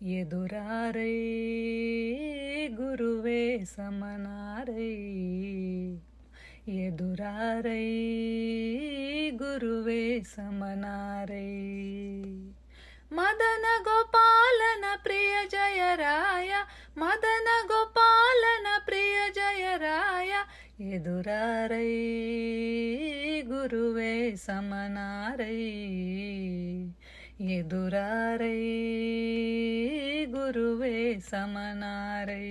ಎದುರಾರೈ ಗುರುವೇ ಸಮನಾರೈ, ಎದುರಾರೈ ಗುರುವೇ ಸಮನಾರೈ. ಮದನ ಗೋಪಾಲನ ಪ್ರಿಯ ಜಯರಾಯ, ಮದನ ಗೋಪಾಲನ ಪ್ರಿಯ ಜಯರಾಯ, ಎದುರಾರೈ ಗುರುವೇ ಸಮನಾರೈ, ಎದುರಾರೈ ಗುರುವೇ ಸಮನಾರೈ.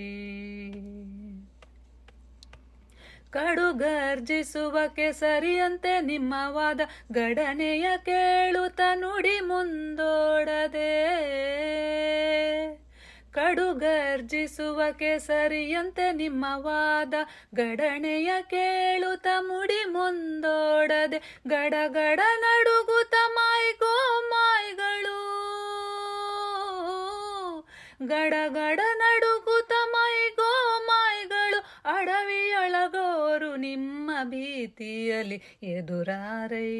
ಕಡುಗರ್ಜಿಸುವ ಕೆಸರಿಯಂತೆ ನಿಮ್ಮ ವಾದ, ಗಡನೆಯ ಕೇಳುತ್ತ ನುಡಿ ಮುಂದೋಡದೆ. ಕಡುಗರ್ಜಿಸುವ ಕೆಸರಿಯಂತೆ ನಿಮ್ಮ ವಾದ, ಗಡನೆಯ ಕೇಳುತ್ತ ಮುಡಿ ಮುಂದೋಡದೆ. ಗಡಗಡ ನಡುಗುತ್ತ ಮಾಯ್ಗೋ ಮಾಯ್ಗಳು, ಗಡಗಡ ನಡುಗುತ್ತ ಮೈಗೋ ಮಾಯ್ಗಳು, ಅಡವಿಯೊಳಗೋರು ನಿಮ್ಮ ಭೀತಿಯಲ್ಲಿ. ಎದುರಾರೈ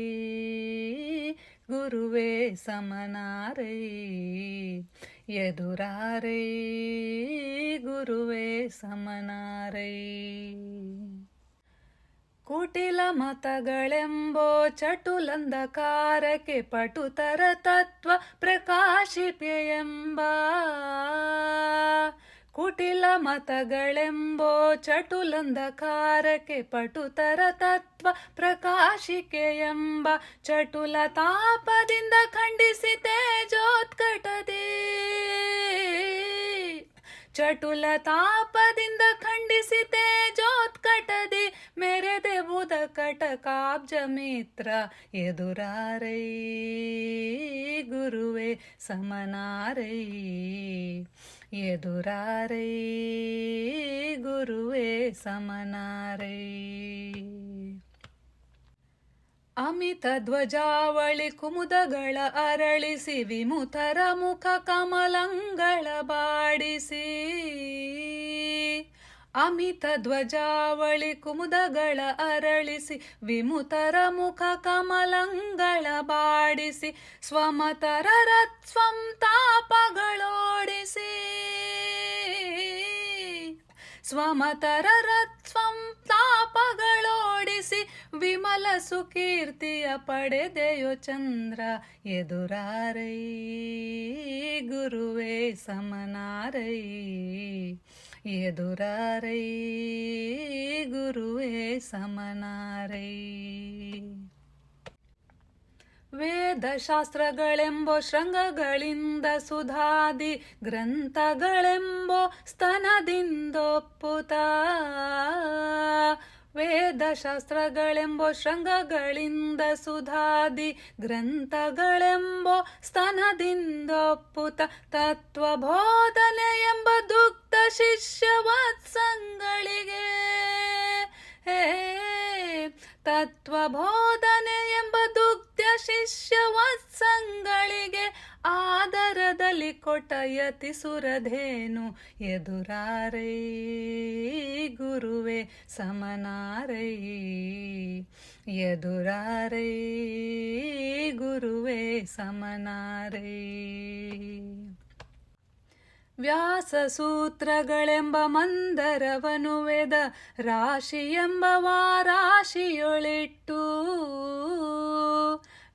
ಗುರುವೇ ಸಮನಾರೈ, ಎದುರಾರೈ ಗುರುವೇ ಸಮನಾರೈ. ಕುಟಿಲ ಮತಗಳೆಂಬೋ ಚಟುಲಂಧಕಾರಕ್ಕೆ ಪಟುತರ ತತ್ವ ಪ್ರಕಾಶಿಪೆಯೆಂಬ. ಕುಟಿಲ ಮತಗಳೆಂಬೋ ಚಟುಲಂಧಕಾರಕ್ಕೆ ಪಟುತರ ತತ್ವ ಪ್ರಕಾಶಿಕೆಯೆಂಬ. ಚಟುಲ ತಾಪದಿಂದ ಖಂಡಿಸಿ ತೇಜೋತ್ಕಟದೆ, ಚಟುಲ ತಾಪದಿಂದ ಖಂಡಿಸಿ ತೇಜೋತ್ಕಟದೆ. ಮೆರೆದೆ ಬುಧ ಕಟಕಾಬ್ಜ ಮಿತ್ರ, ಎದುರಾರೈ ಗುರುವೇ ಸಮನಾರೈ, ಎದುರಾರೈ ಗುರುವೇ ಸಮನಾರೈ. ಅಮಿತ ಧ್ವಜಾವಳಿ ಕುಮುದಗಳ ಅರಳಿಸಿ, ವಿಮುತರ ಮುಖ ಕಮಲಂಗಳ ಬಾಡಿಸಿ. ಅಮಿತ ಧ್ವಜಾವಳಿ ಕುಮುದಗಳ ಅರಳಿಸಿ, ವಿಮುತರ ಮುಖ ಕಮಲಂಗಳ ಬಾಡಿಸಿ. ಸ್ವಮತರ ರತ್ಸ್ವಂ ತಾಪಗಳೋಡಿಸಿ, ಸ್ವಮತರ ರತ್ಸ್ವಂ ತಾಪಗಳೋಡಿಸಿ. ವಿಮಲ ಸುಕೀರ್ತಿಯ ಪಡೆದೆಯೋ ಚಂದ್ರ, ಎದುರಾರೈ ಗುರುವೇ ಸಮನಾರೈ, ಎದುರಾರೈ ಗುರುವೇ ಸಮನಾರೈ. ವೇದಶಾಸ್ತ್ರಗಳೆಂಬೋ ಶೃಂಗಗಳಿಂದ ಸುಧಾದಿ ಗ್ರಂಥಗಳೆಂಬೋ ಸ್ತನದಿಂದೊಪ್ಪುತ. ವೇದಶಾಸ್ತ್ರಗಳೆಂಬೋ ಶೃಂಗಗಳಿಂದ ಸುಧಾದಿ ಗ್ರಂಥಗಳೆಂಬೋ ಸ್ತನದಿಂದೊಪ್ಪುತ. ತತ್ವಬೋಧನೆ ಎಂಬ ದುಗ್ಧ ಶಿಷ್ಯವತ್ಸಂಗಳಿಗೆ, ತತ್ವಬೋಧನೆ ಎಂಬ ದುಗ್ಧ ಶಿಷ್ಯವತ್ಸಂಗಳಿಗೆ. ಆದರದಲ್ಲಿ ಕೊಟ್ಟಯತಿ ಸುರಧೇನು, ಎದುರಾರೈ ಗುರುವೇ ಸಮನಾರೈ, ಎದುರಾರೈ ಗುರುವೇ ಸಮನಾರೈ. ವ್ಯಾಸ ಸೂತ್ರಗಳೆಂಬ ಮಂದರವನು ವೇದ ರಾಶಿ ಎಂಬ ವಾರಾಶಿಯೊಳಿಟ್ಟು.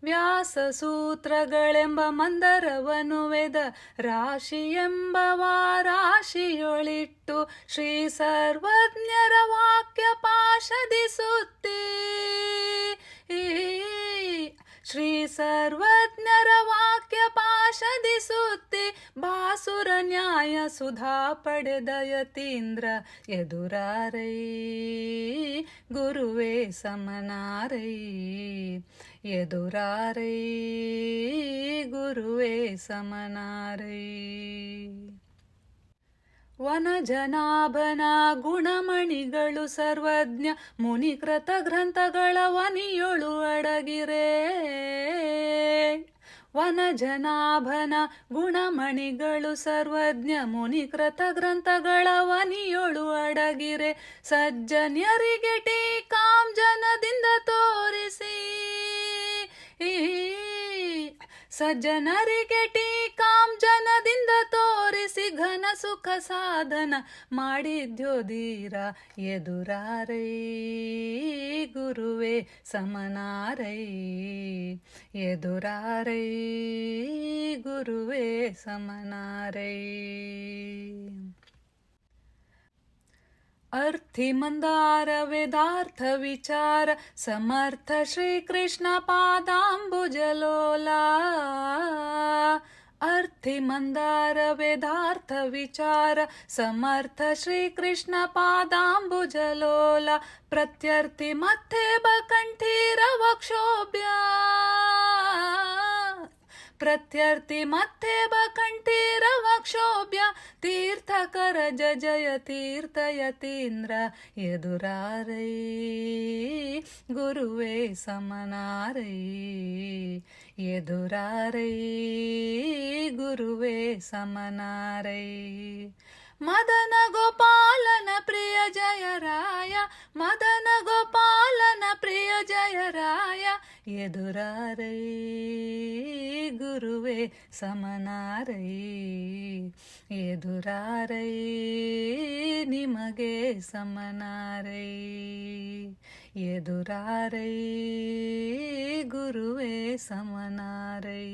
ವ್ಯಾಸ ಸೂತ್ರಗಳೆಂಬ ಮಂದರವನು ವೇದ ರಾಶಿ ಎಂಬ ವಾರಾಶಿಯೊಳಿಟ್ಟು. ಶ್ರೀ ಸರ್ವಜ್ಞರ ವಾಕ್ಯ ಪಾಶದಿ ಸುತ್ತಿ, ಶ್ರೀ ಸರ್ವಜ್ಞರ ವಾಕ್ಯ ಪಾಶದಿ ಸುತ್ತಿ. ಬಾಸುರ ನ್ಯಾಯ ಸುಧಾ ಪಡೆದ ಯತೀಂದ್ರ, ಎದುರಾರೈ ಗುರುವೇ ಸಮನಾರೈ, ಎದುರಾರೈ ಗುರುವೇ ಸಮನಾರೈ. ವನಜನಾಭನ ಗುಣಮಣಿಗಳು ಸರ್ವಜ್ಞ, ಮುನಿಕೃತ ಗ್ರಂಥಗಳ ವನಿಯೊಳು ಅಡಗಿರೆ. ವನಜನಾಭನ ಗುಣಮಣಿಗಳು ಸರ್ವಜ್ಞ, ಮುನಿಕೃತ ಗ್ರಂಥಗಳ ವನಿಯೊಳು ಅಡಗಿರೆ. ಸಜ್ಜನ್ಯರಿಗೆ ಟೀಕಾಂ ಜನದಿಂದ ತೋರಿಸಿ, ಸಜ್ಜನರಿಗೆ ಟೀಕಾಂ ಜನದಿಂದ ತೋರಿಸಿ. ಘನ ಸುಖ ಸಾಧನ ಮಾಡಿದ್ಯೋಧೀರ ಎದುರಾರೈ ಗುರುವೇ ಸಮನಾರೈ ಎದುರಾರೈ ಗುರುವೇ ಸಮನಾರೈ ಅರ್ಥಿ ಮಂದಾರ ವೇದಾರ್ಥ ವಿಚಾರ ಸಮರ್ಥ ಶ್ರೀಕೃಷ್ಣ ಪಾದಾಂಬುಜಲೋಲ ಅರ್ಥಿ ಮಂದಾರ ವೇದಾರ್ಥ ವಿಚಾರ ಸಮರ್ಥ ಶ್ರೀಕೃಷ್ಣ ಪಾದಾಂಬುಜಲೋಲ ಪ್ರತ್ಯರ್ಥಿ ಮತ್ತೆ ಬಕಂಠೀರ ವಕ್ಷೋಭ್ಯ ಪ್ರತ್ಯರ್ಥಿ ಮತ್ತೆ ಬಕಂಠೀರ ವಕ್ಷೋಭ್ಯ ತೀರ್ಥಕರ ಜಯ ತೀರ್ಥಯತೀಂದ್ರ ಎದುರಾರೈ ಗುರುವೇ ಸಮನಾರೈ ಎದುರಾರೈ ಗುರುವೇ ಸಮನಾರೈ ಮದನ ಗೋಪಾಲನ ಪ್ರಿಯ ಜಯರಾಯ ಮದನ ಗೋಪಾಲನ ಪ್ರಿಯ ಜಯರಾಯ ಎದುರಾರೈ ಗುರುವೇ ಸಮನಾರೈ ಎದುರಾರೈ ನಿಮಗೆ ಸಮನಾರೈ ಎದುರಾರೈ ಗುರುವೇ ಸಮನಾರೈ